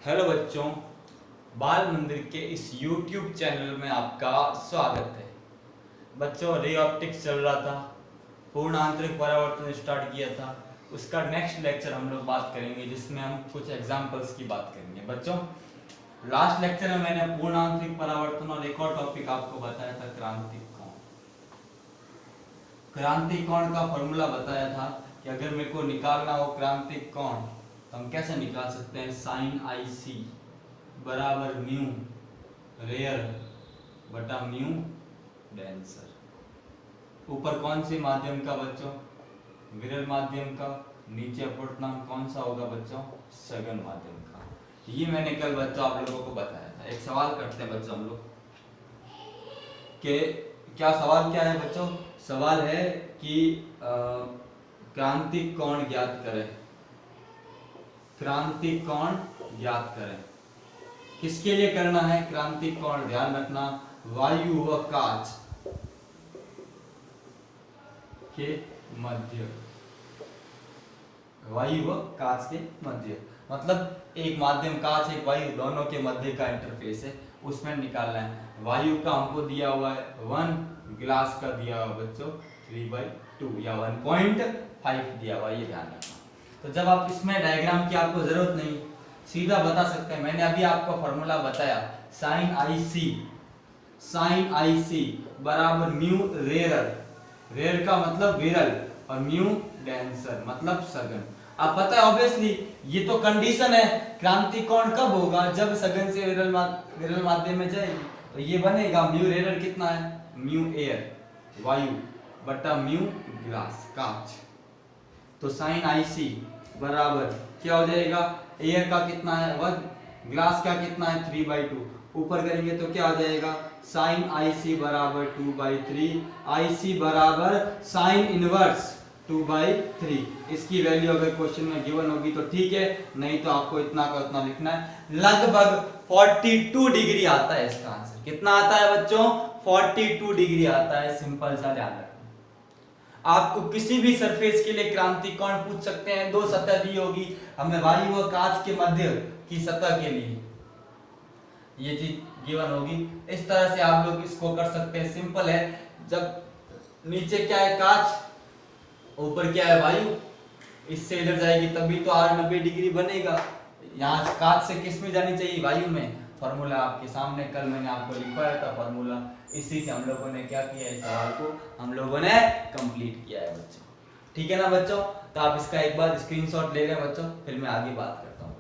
Hello बच्चों, बाल मंदिर के इस YouTube चैनल में आपका स्वागत है। बच्चों, रे ऑप्टिक्स चल रहा था, पूर्ण आंतरिक परावर्तन स्टार्ट किया था। उसका नेक्स्ट लेक्चर हम लोग बात करेंगे जिसमें हम कुछ एग्जांपल्स की बात करेंगे। बच्चों, लास्ट लेक्चर में मैंने पूर्ण आंतरिक परावर्तन और एक और टॉपिक आपको बताया था, क्रांतिक कोण। क्रांतिक कोण का फॉर्मूला बताया था कि अगर मेरे को निकालना हो क्रांतिक कोण तो हम कैसे निकाल सकते हैं। साइन आई सी बराबर म्यू रेयर बटा म्यू डेंसर। ऊपर कौन से माध्यम का बच्चों? विरल माध्यम का। नीचे अपवर्तनांक कौन सा होगा बच्चों? सघन माध्यम का। ये मैंने कल बच्चों आप लोगों को बताया था। एक सवाल करते हैं बच्चों हम लोग के, क्या सवाल क्या है बच्चों? सवाल है कि क्रांतिक कोण ज्ञात करें। क्रांतिक कोण ज्ञात करें। किसके लिए करना है क्रांतिक कोण? ध्यान रखना, वायु व कांच के मध्य। वायु व कांच के मध्य मतलब एक माध्यम कांच एक वायु दोनों के मध्य का इंटरफेस है, उसमें निकालना है। वायु का हमको दिया हुआ है 1, ग्लास का दिया हुआ बच्चों 3/2 या 1.5 दिया हुआ, ये ध्यान रखना। तो जब आप इसमें डायग्राम की आपको जरूरत नहीं, सीधा बता सकते हैं। मैंने अभी आपको फॉर्मूला बताया, साइन आई सी बराबर म्यू रेयर। रेयर का मतलब विरल और म्यू डेंसर मतलब सघन। आप पता है ऑब्वियसली ये तो कंडीशन है, क्रांतिक कोण कब होगा? जब सघन से विरल माध्यम में जाएगी तो ये बनेगा म्यू रेयर कितना है? म्यू एयर वायु बटा म्यू ग्लास कांच। तो साइन आई सी बराबर क्या हो जाएगा? एयर का कितना है 1, ग्लास का कितना है 3/2। ऊपर करेंगे तो क्या आ जाएगा? साइन आई सी बराबर 2/3। आई सी बराबर साइन इनवर्स 2/3। इसकी वैल्यू अगर क्वेश्चन में गिवन होगी तो ठीक है, नहीं तो आपको इतना का उतना लिखना है। लगभग 42 डिग्री आता है इसका आंसर। कितना आता है बच्चों? 42 डिग्री आता है। सिंपल सा ध्यान रखना। आपको किसी भी सरफेस के लिए क्रांतिक कोण पूछ सकते हैं। 2 सतह दी होगी हमें वायु व कांच के मध्य की सतह के लिए, ये चीज गिवन होगी। इस तरह से आप लोग इसको कर सकते हैं। सिंपल है। जब नीचे क्या है कांच, ऊपर क्या है वायु, इससे इधर जाएगी तभी तो R 90 डिग्री बनेगा। यहाँ कांच से किस में जानी चाहिए? वायु में। फॉर्मूला आपके सामने कल मैंने आपको लिखवाया था फॉर्मूला, इसी से हम लोगों ने क्या किया, इस सवाल को हम लोगों ने कंप्लीट किया है बच्चों। ठीक है ना बच्चों? तो आप इसका एक बार स्क्रीनशॉट ले लें बच्चों, फिर मैं आगे बात करता हूँ।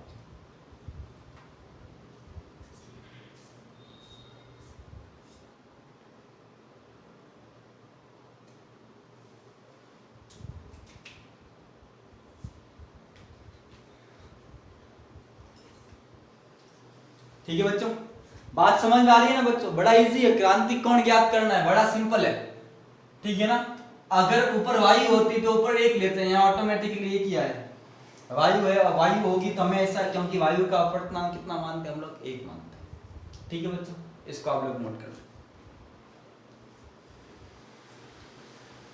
ठीक है बच्चों, बात समझ में आ रही है ना बच्चों? बड़ा इजी है, क्रांतिक कोण ज्ञात करना है, बड़ा सिंपल है। ठीक है ना? अगर ऊपर वायु होती तो ऊपर एक लेते हैं, यहाँ ऑटोमेटिकली एक ही आया। वायु है, वायु होगी तो हमें ऐसा, क्योंकि वायु का अपवर्तनांक कितना मानते हैं हम लोग? 1 मानते हैं। ठीक है बच्चों, इसको आप लोग नोट कर लो।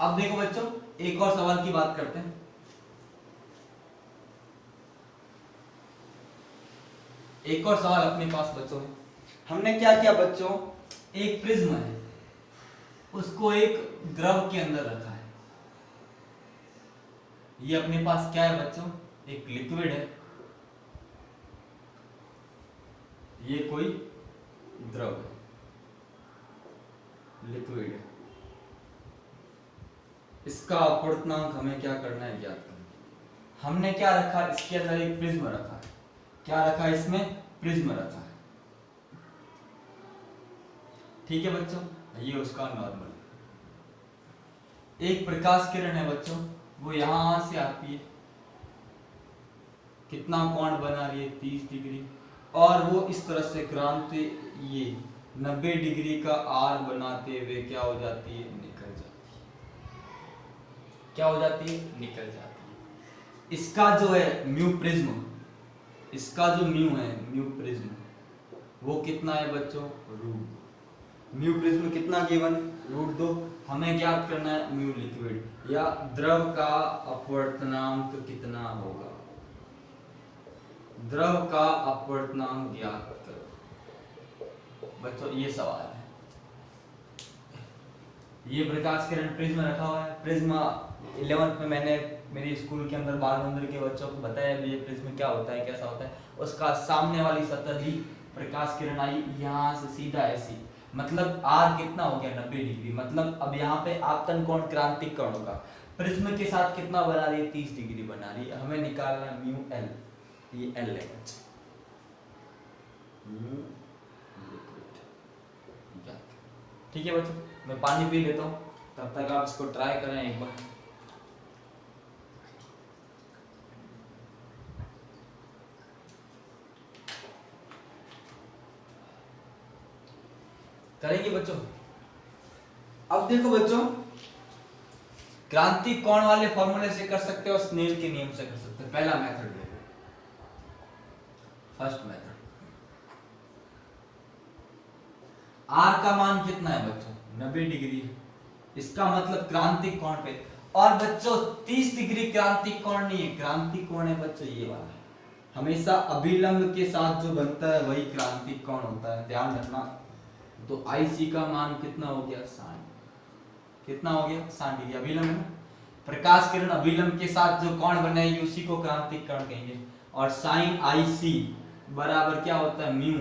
अब देखो बच्चों, एक और सवाल की बात करते हैं। एक और सवाल अपने पास बच्चों है। हमने क्या किया बच्चों? एक प्रिज्म है, उसको एक द्रव के अंदर रखा है। ये अपने पास क्या है बच्चों? एक लिक्विड है, ये कोई द्रव है, लिक्विड है। इसका अपवर्तनांक हमें क्या करना है? ज्ञात करना है। हमने क्या रखा? इसके अंदर एक प्रिज्म रखा है। क्या रखा है इसमें? प्रिज्म रखा है। ठीक है बच्चों, ये उसका नॉर्मल। एक प्रकाश किरण है बच्चों, वो यहां से आती है, कितना कोण बना रही है? 30 डिग्री। और वो इस तरह से क्रांति ये 90 डिग्री का आर बनाते हुए क्या हो जाती है? निकल जाती है। क्या हो जाती है? निकल जाती है। इसका जो है म्यू प्रिज्म, इसका जो म्यू है, म्यू प्रिज्म, वो कितना है बच्चों? रूट। म्यू प्रिज्म कितना गिवन? √2। हमें ज्ञात करना है म्यू लिक्विड या द्रव का अपवर्तनांक कितना होगा। द्रव का अपवर्तनांक ज्ञात करो। बच्चों ये सवाल है, ये प्रकाश किरण प्रिज्म रखा हुआ है। प्रिज्म 11th में मैंने मेरी स्कूल के अंदर बाल मंदिर के बच्चों को बताया भी ये प्रिज्म क्या होता है, कैसा होता है। उसका सामने वाली सतह दी, प्रकाश किरण आई यहाँ से सीधा ऐसी, मतलब आर कितना हो गया 90 डिग्री। मतलब अब यहाँ पे आपतन कोण क्रांतिक कोण होगा। प्रिज्म के साथ कितना बना रही है, 30 डिग्री बना रही है। हमें निकालना है म्यू एल, ये एल है ठीक है बच्चों। मैं पानी पी लेता हूँ, तब तक आप इसको ट्राई करें एक बार। करेंगे बच्चों। अब देखो बच्चों, क्रांतिक कोण वाले फॉर्मूले से कर सकते हो, स्नेल के नियम से कर सकते हो। पहला मेथड देखो, फर्स्ट मेथड। आर का मान कितना है बच्चों, 90 डिग्री। इसका मतलब क्रांतिक कोण पे, और बच्चों 30 डिग्री क्रांतिक कोण नहीं है, क्रांतिक कोण है बच्चों ये वाला। हमेशा अभिलंब के साथ जो बनता है वही क्रांतिक कोण होता है, ध्यान रखना। तो IC का मान कितना हो गया, 60। कितना हो गया, 60 डिग्री। अभिलंब है ना, प्रकाश किरण अभिलंब के साथ जो कोण बनेगी उसी को क्रांतिक कोण कहेंगे। और साइन IC बराबर क्या होता है, म्यू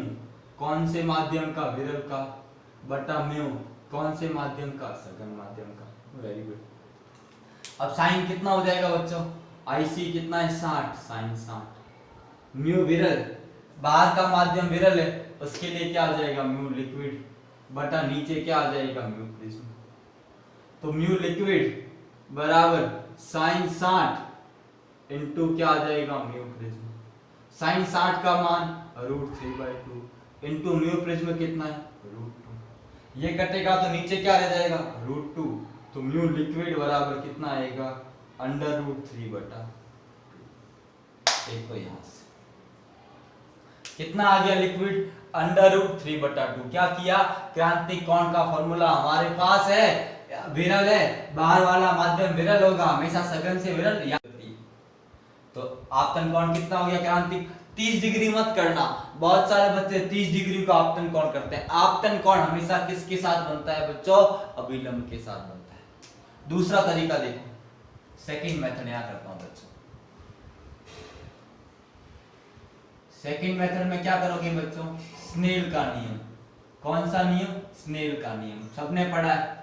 कौन से माध्यम का, विरल का, बटा म्यू कौन से माध्यम का, सघन माध्यम का। Very good. अब साइन कितना हो जाएगा बच्चों, IC कितना है, 60, साइन 60। म्यू विरल, बाहर का माध्यम विरल है, उसके लिए क्या आ जाएगा, म्यू लिक्विड, बटा नीचे क्या आ जाएगा, म्यू प्रिज्म। तो म्यू लिक्विड बराबर साइन 60 इंटू क्या आ जाएगा, म्यू प्रिज्म। साइन 60 का मान √3/2 इंटू म्यू प्रिज्म कितना है, √2। ये कटेगा तो नीचे क्या रह जाएगा, √2। तो म्यू लिक्विड बराबर कितना आएगा, √3/2। एक तो यहां से कितना आ गया लिक्विड, √3/2। क्या किया, क्रांतिक कोण का फॉर्मूला हमारे पास है, विरल है, बाहर वाला माध्यम विरल होगा, हमेशा सघन से विरल। तो आपतन कोण कितना हो गया क्रांतिक, 30 डिग्री मत करना, बहुत सारे बच्चे 30 डिग्री का आपतन कोण करते हैं। आपतन कोण हमेशा किसके साथ बनता है बच्चों, अभिलंब के साथ बनता है। दूसरा तरीका देखो, सेकंड मेथड यहां करता हूं बच्चों। सेकंड मेथड में क्या करोगे बच्चों, स्नेल का नियम। कौन सा नियम, स्नेल का नियम, सबने पढ़ा है।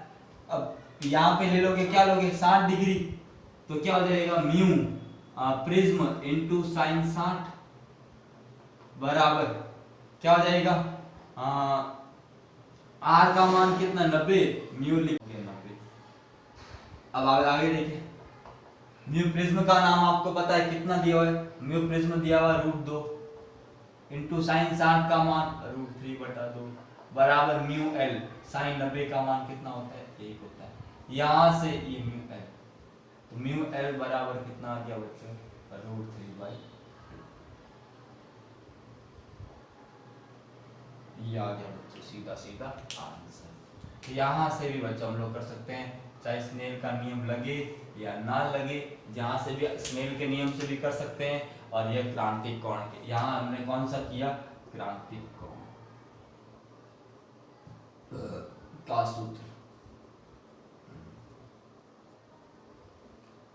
अब यहां पे ले लोगे, क्या लोगे, 60 डिग्री, तो क्या हो जाएगा, म्यू प्रिज्म इंटू साइन 60 बराबर क्या हो जाएगा, आर का मान कितना, 90, म्यू लिख 90। अब आगे देखिए, म्यू प्रिज्म का नाम आपको पता है, कितना दिया हुआ है, म्यू प्रिज्म दिया हुआ है √2 इंटू साइन 60 का मान √3/2 बराबर म्यू एल। साइन 90 का मान कितना होता है, 1 होता है। यहां से ये म्यू एल, तो म्यू एल बराबर कितना आ गया बच्चों, √3/2। ये आ गया बच्चों सीधा सीधा आंसर। यहां से भी बच्चों हम लोग कर सकते हैं, चाहे स्नेल का नियम लगे या ना लगे, जहां से भी स्नेल के नियम से भी कर सकते हैं। और यह क्रांतिक कोण के, यहां हमने कौन सा किया, क्रांतिक कोण का सूत्र।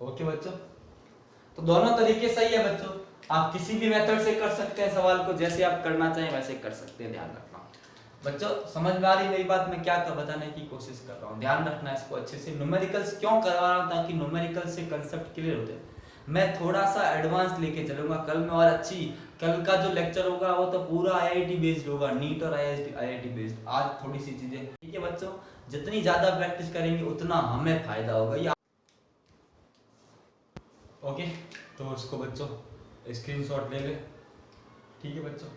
ओके बच्चों, तो दोनों तरीके सही है बच्चों। आप किसी भी मेथड से कर सकते हैं सवाल को, जैसे आप करना चाहें वैसे कर सकते हैं। ध्यान रखना बच्चों, समझ में आ रही मेरी बात, मैं क्या बताने की कोशिश कर रहा हूँ, ध्यान रखना इसको अच्छे से। न्यूमेरिकल्स क्यों करवा रहा हूँ, ताकि न्यूमेरिकल्स से कंसेप्ट क्लियर होते हैं। मैं थोड़ा सा एडवांस लेके चलूंगा कल में, और अच्छी कल का जो लेक्चर होगा वो तो पूरा IIT बेस्ड होगा, नीट और IIT बेस्ड। आज थोड़ी सी चीजें, ठीक है बच्चों, जितनी ज्यादा प्रैक्टिस करेंगे उतना हमें फायदा होगा। ओके, तो उसको बच्चों स्क्रीनशॉट ले ले, ठीक है बच्चों।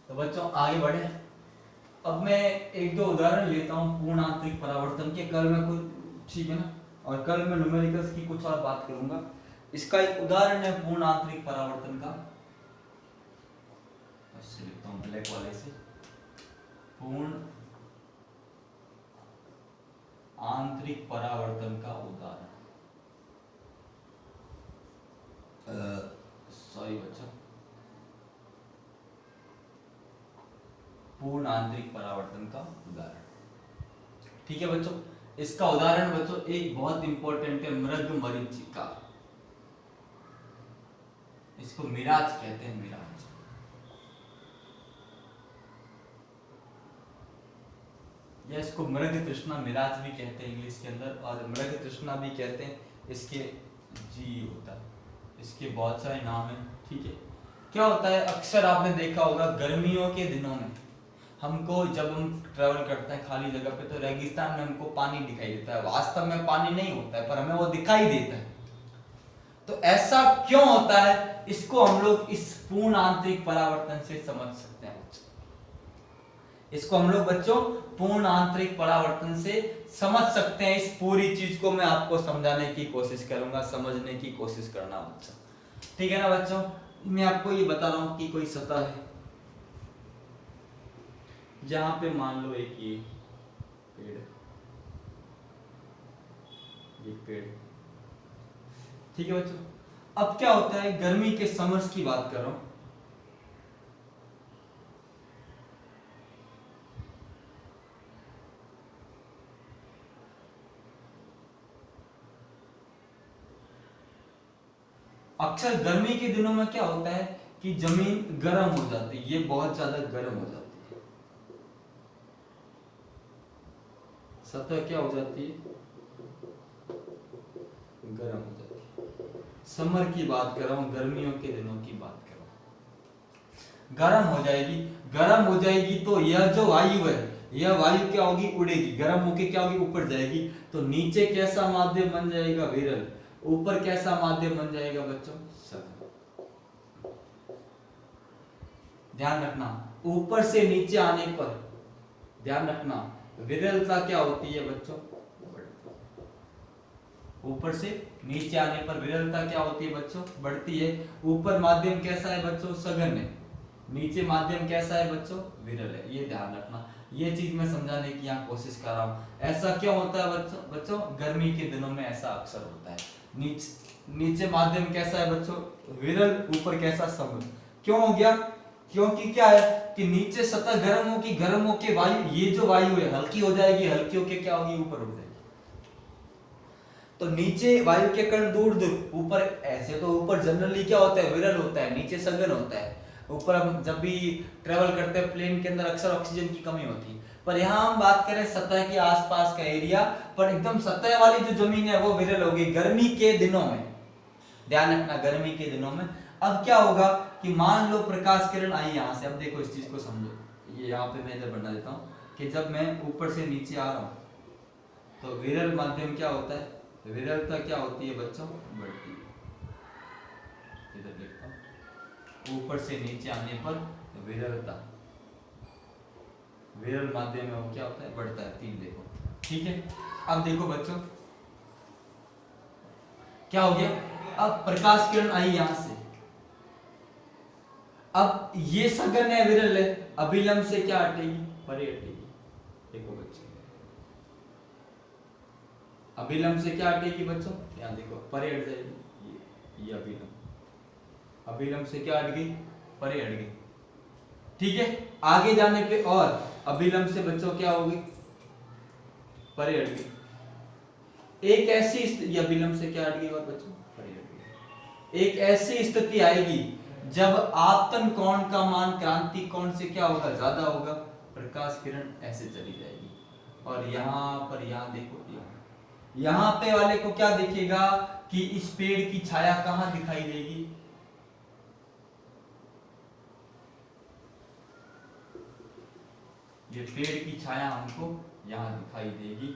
तो बच्चों आगे बढ़े। अब मैं एक दो उदाहरण लेता हूँ पूर्ण आंतरिक परावर्तन के, कल में कुछ, ठीक है ना, और कल मैं न्यूमेरिकल्स की कुछ और बात करूंगा। इसका एक उदाहरण है पूर्ण आंतरिक परावर्तन का, ऐसे लिखता हूँ ब्लैक वाले से, पूर्ण आंतरिक परावर्तन का उदाहरण। पूर्ण आंतरिक परावर्तन का उदाहरण। ठीक है बच्चों, इसका उदाहरण बच्चों एक बहुत इंपॉर्टेंट है, मृग मरीचिका। इसको मिराज कहते हैं, मिराज। या इसको मृग तृष्णा मिराज भी कहते हैं इंग्लिश के अंदर, और मृग तृष्णा भी कहते हैं। इसके जी होता है, इसके बहुत सारे नाम हैं। ठीक है, क्या होता है, अक्सर आपने देखा होगा गर्मियों के दिनों में हमको, जब हम ट्रेवल करते हैं खाली जगह पे, तो रेगिस्तान में हमको पानी दिखाई देता है। वास्तव में पानी नहीं होता है, पर हमें वो दिखाई देता है। तो ऐसा क्यों होता है, इसको हम लोग इस पूर्ण आंतरिक परावर्तन से समझ सकते हैं। इसको हम लोग बच्चों पूर्ण आंतरिक परावर्तन से समझ सकते हैं। इस पूरी चीज को मैं आपको समझाने की कोशिश करूंगा, समझने की कोशिश करना बच्चों। ठीक है ना बच्चों, मैं आपको ये बता रहा हूं कि कोई सतह है जहां पे मान लो एक ये पेड़। ठीक है बच्चों, अब क्या होता है, गर्मी के समर्स की बात कर रहा हूं। अक्सर गर्मी के दिनों में क्या होता है कि जमीन गर्म हो जाती है, ये बहुत ज्यादा गर्म हो जाती है, सतह क्या हो जाती है, गर्म हो जाती है। समर की बात कर रहा हूं, गर्मियों के दिनों की बात कर रहा हूं। गर्म हो जाएगी, गर्म हो जाएगी तो यह जो वायु है, यह वायु क्या होगी, उड़ेगी, गर्म होके क्या होगी, ऊपर जाएगी। तो नीचे कैसा माध्यम बन जाएगा, विरल। ऊपर कैसा माध्यम बन जाएगा बच्चों, सघन। ध्यान रखना, ऊपर से नीचे आने पर ध्यान रखना, विरलता क्या होती है बच्चों, ऊपर से नीचे आने पर विरलता क्या होती है बच्चों, बढ़ती है। ऊपर माध्यम कैसा है बच्चों, सघन है। नीचे माध्यम कैसा है बच्चों, विरल है। ये ध्यान रखना, ये चीज मैं समझाने की यहाँ कोशिश कर रहा हूँ। ऐसा क्यों होता है बच्चों, गर्मी के दिनों में ऐसा अक्सर होता है। नीचे माध्यम कैसा है बच्चों, विरल, ऊपर कैसा, सघन। क्यों हो गया, क्योंकि क्या है कि नीचे सतह गर्म होगी, गर्म होके वायु, ये जो वायु है हल्की हो जाएगी, हल्की होके क्या होगी, ऊपर उठ जाएगी। तो नीचे वायु के कण दूर दूर, ऊपर ऐसे तो ऊपर जनरली क्या होता है, विरल होता है, नीचे सघन होता है। ऊपर हम जब भी ट्रेवल करते हैं प्लेन के अंदर अक्सर ऑक्सीजन की कमी होती है। पर यहाँ हम बात करें सतह के आसपास का एरिया, पर एकदम सतह वाली जो जमीन है वो विरल होगी गर्मी के दिनों में। ध्यान रखना, गर्मी के दिनों में। अब क्या होगा कि मान लो प्रकाश किरण आई यहाँ से, अब देखो इस चीज को समझो, ये यहाँ पे मैं इधर बना देता हूँ कि जब मैं ऊपर से नीचे आ रहा हूँ तो विरल माध्यम क्या होता है, विरलता क्या होती है बच्चों, बढ़ती है। इधर देखता हूं, ऊपर से नीचे आने पर विरलता, विरल माध्यम में वो क्या होता है, बढ़ता है। 3 देखो, ठीक है। अब देखो बच्चों क्या हो गया, अब प्रकाश किरण आई यहां से, अब ये सघन है, विरल है, अभिलंब से क्या हटेगी, परे हटेगी। देखो बच्चों, अभिलंब से क्या हटेगी बच्चों, यहाँ देखो परे हट जाएगी, ये अभिलंब, अभिलंब से क्या हट गई, परे हट गई। ठीक है, आगे जाने पे और अभिलंब से बच्चों क्या होगी, परे हट गई। एक ऐसी अभिलंब से क्या हट गई और बच्चों, परे हट गई। एक ऐसी स्थिति आएगी जब आपतन कोण का मान क्रांति कोण से क्या होगा, ज्यादा होगा, प्रकाश किरण ऐसे चली जाएगी। और यहाँ पर, यहाँ देखो, यहाँ पे वाले को क्या दिखेगा कि इस पेड़ की छाया कहां दिखाई देगी, ये पेड़ की छाया हमको यहां दिखाई देगी।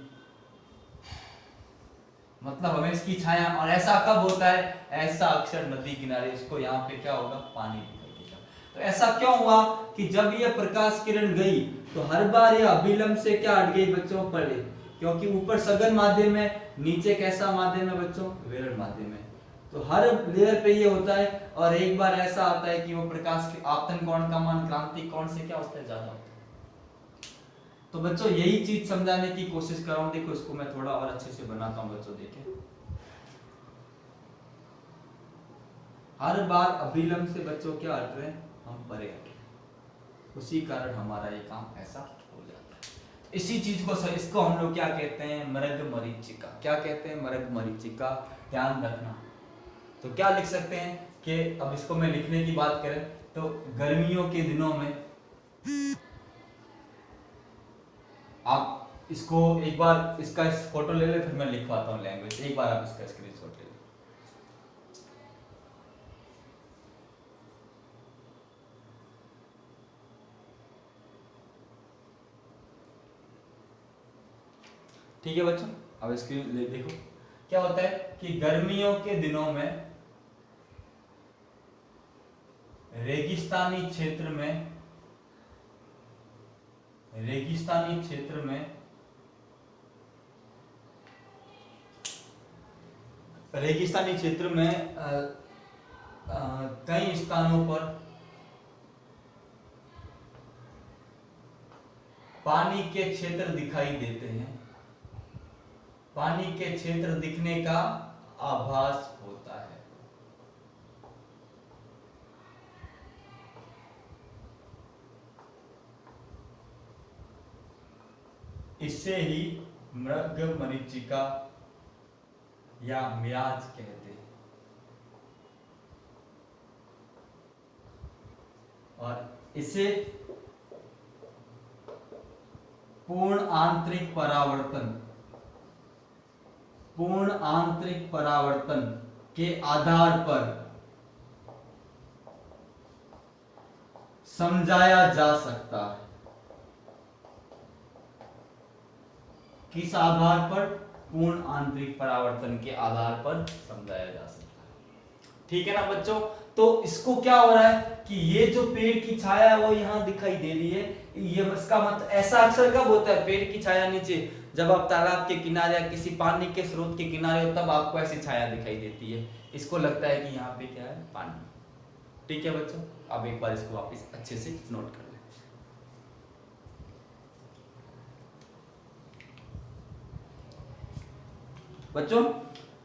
मतलब हमें इसकी छाया, और ऐसा कब होता है, ऐसा अक्सर नदी किनारे, इसको यहाँ पे क्या होगा, पानी दिखाई देगा। तो ऐसा क्यों हुआ कि जब ये प्रकाश किरण गई तो हर बार ये अभिलंब से क्या हट गई बच्चों, परे, क्योंकि ऊपर सघन माध्यम है, नीचे कैसा माध्यम है बच्चों, विरल माध्यम है। तो हर लेयर पे ये होता है। और एक बार ऐसा आता है कि वो प्रकाश के आपतन कोण का मान क्रांति कोण से क्या होता है, ज्यादा होता है। तो बच्चों यही चीज समझाने की कोशिश कर रहा हूं। देखो इसको मैं थोड़ा और अच्छे से बनाता हूं बच्चों, देखें। हर बार अभिलंब से बच्चों क्या हट रहे हैं, हम परे हट रहे हैं। उसी कारण हमारा ये काम ऐसा हो जाता है। इसी चीज को इसको हम लोग क्या कहते हैं, मृग मरीचिका। क्या कहते हैं, मृग मरीचिका, ध्यान रखना। तो क्या लिख सकते हैं कि अब इसको मैं लिखने की बात करें तो गर्मियों के दिनों में, आप इसको एक बार इसका फोटो ले ले, फिर मैं लिखवाता हूँ लैंग्वेज। एक बार आप इसका स्क्रीनशॉट ले लो। ठीक है बच्चों, अब इसकी देखो क्या होता है कि गर्मियों के दिनों में रेगिस्तानी क्षेत्र में कई स्थानों पर पानी के क्षेत्र दिखाई देते हैं। पानी के क्षेत्र दिखने का आभास होता है। इसे ही मृग मरीचिका या म्याज कहते हैं। और इसे पूर्ण आंतरिक परावर्तन के आधार पर समझाया जा सकता है। किस आधार पर? पूर्ण आंतरिक परावर्तन के आधार पर समझाया जा सकता है। ठीक है ना बच्चों, तो इसको क्या हो रहा है कि ये जो पेड़ की छाया है वो यहाँ दिखाई दे रही है। ये इसका मतलब ऐसा अक्सर कब होता है, पेड़ की छाया नीचे, जब आप तालाब के किनारे या किसी पानी के स्रोत के किनारे हो तब आपको ऐसी छाया दिखाई देती है। इसको लगता है कि यहाँ पे क्या है, पानी। ठीक है बच्चों, अब एक बार इसको वापस अच्छे से नोट कर लें। बच्चों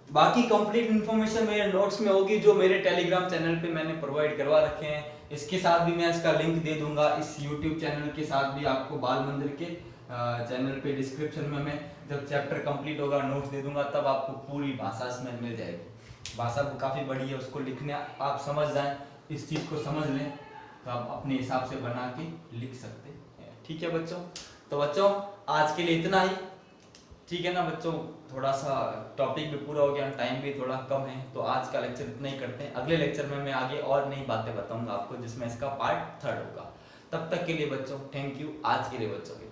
बाकी कंप्लीट इन्फॉर्मेशन मेरे नोट्स में होगी जो मेरे टेलीग्राम चैनल पे मैंने प्रोवाइड करवा रखे हैं। इसके साथ भी मैं इसका लिंक दे दूंगा। इस यूट्यूब चैनल के साथ भी आपको बाल मंदिर के चैनल पे डिस्क्रिप्शन में मैं जब चैप्टर कंप्लीट होगा नोट्स दे दूंगा, तब आपको पूरी भाषा इसमें मिल जाएगी। भाषा को काफ़ी बड़ी है, उसको लिखने आप समझ जाएं, इस चीज़ को समझ लें तो आप अपने हिसाब से बना के लिख सकते हैं। ठीक है बच्चों, तो बच्चों आज के लिए इतना ही। ठीक है ना बच्चों, थोड़ा सा टॉपिक भी पूरा हो गया, टाइम भी थोड़ा कम है, तो आज का लेक्चर इतना ही करते हैं। अगले लेक्चर में मैं आगे और नई बातें बताऊंगा आपको, जिसमें इसका पार्ट 3 होगा। तब तक के लिए बच्चों थैंक यू। आज के लिए बच्चों के